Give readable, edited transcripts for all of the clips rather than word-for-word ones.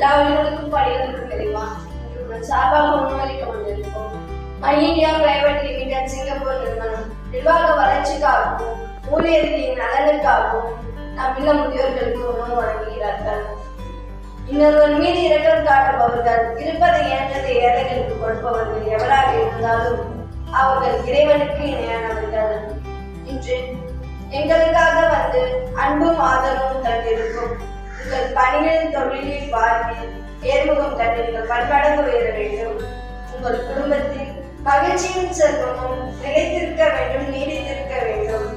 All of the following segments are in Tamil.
எல்லா உயிர்களுக்கும் படிகளுக்கும் தெரியுமா சார்பாக உணவளிக்க வந்திருக்கும். My India private limited Singapore நிறுவனம் நிர்வாக வளர்ச்சிக்காகவும் ஊழியர்களின் நலனுக்காகவும் நம்மில முதியோர்களுக்கு உணவு வழங்குகிறார்கள். இன்னொருவர் மீது இரக்கம் காட்டுபவர்கள், இருப்பதை ஏற்றதை ஏழைகளுக்கு கொடுப்பவர்கள் எவராக இருந்தாலும் அவர்கள் இறைவனுக்கு இணையானவர்கள். இன்று எங்களுக்காக வந்து அன்பும் ஆதரவும் தந்திருக்கும் உங்கள் பணிகளின் தொழிலில் வாழ்வில் ஏர்முகம் கண்டு நீங்கள் பன்மடங்கு உயர வேண்டும். உங்கள் குடும்பத்தில் மகிழ்ச்சியும் செல்வமும் நிலைத்திருக்க வேண்டும், நீடித்திருக்க வேண்டும்.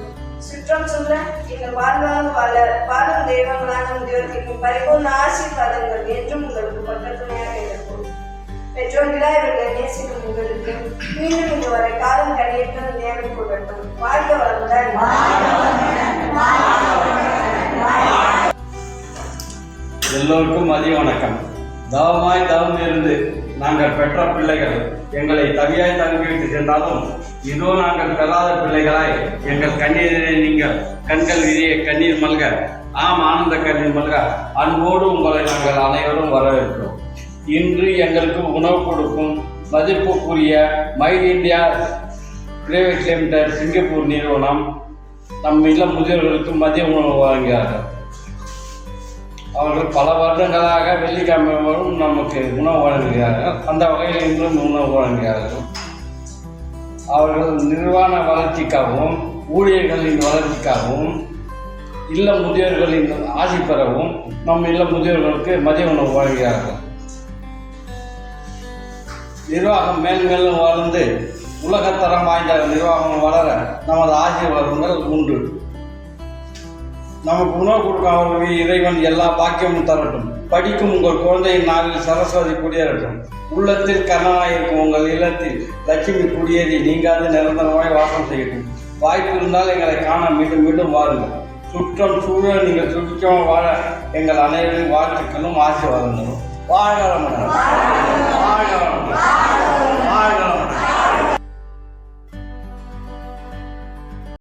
சுற்றம் சூழ எங்கள் வாழும் தெய்வங்களான முதியோர்களுக்கு பரிபூர்ண ஆசீர்வாதங்கள் என்றும் உங்களுக்கு பக்கத்துணையாக இருக்கும். பெற்றோர்களாக இவர்களை நேசிக்கும் உங்களுக்கு மீண்டும் இங்கு வரை காலம் கடியேற்றம் தேவை கூடட்டும். வாழ்க வளமுடன். எல்லோருக்கும் மதிய வணக்கம். தவமாய் தவம் இருந்து நாங்கள் பெற்ற பிள்ளைகள் எங்களை தவியாய் தங்கிவிட்டு சென்றாலும் இதோ நாங்கள் பெறாத பிள்ளைகளாய் எங்கள் கண்ணீரை நீங்கள் கண்கள் விதிய கண்ணீர் மல்க ஆனந்த கண்ணீர் மல்க அன்போடு உங்களை நாங்கள் அனைவரும் வரவேற்கிறோம். இன்று எங்களுக்கு உணவு கொடுக்கும் மதிப்புக்குரிய my India private limited Singapore நிறுவனம் நம் இளம் முதியோர்களுக்கு மதிய உணவு வழங்குகிறார்கள். அவர்கள் பல வருடங்களாக வெள்ளிக்கிழமையும் நமக்கு உணவு வழங்குகிறார்கள். அந்த வகையில் இன்றும் உணவு வழங்குகிறார்கள். அவர்கள் நிர்வாண வளர்ச்சிக்காகவும் ஊழியர்களின் வளர்ச்சிக்காகவும் இல்ல முதியோர்களின் ஆசி பெறவும் நம் இல்ல முதியோர்களுக்கு மதிய உணவு வழங்குகிறார்கள். நிர்வாகம் மேன்மேலும் வளர்ந்து உலகத்தரம் வாய்ந்த நிர்வாகம் வளர நமது ஆசீர்வாதங்கள் உண்டு. நமக்கு உணவு கொடுக்கும் அவர்களுக்கு இறைவன் எல்லா பாக்கியமும் தரட்டும். படிக்கும் உங்கள் குழந்தையின் நாளில் சரஸ்வதி குடியேறட்டும். உள்ளத்தில் கண்ணனாயிருக்கும் உங்கள் இல்லத்தில் லட்சுமி குடியேறி நீங்காது நிரந்தரமாய் வாசம் செய்யட்டும். வாய்ப்பு இருந்தால் எங்களை காண மீண்டும் மீண்டும் வாருங்கள். சுற்றம் சூழல் நீங்கள் சுற்றமாக வாழ எங்கள் அனைவரின் வாழ்த்துக்களும் ஆசீர்வாதங்களும். வாழ்க வளமுடன். வாழ்க வளமுடன்.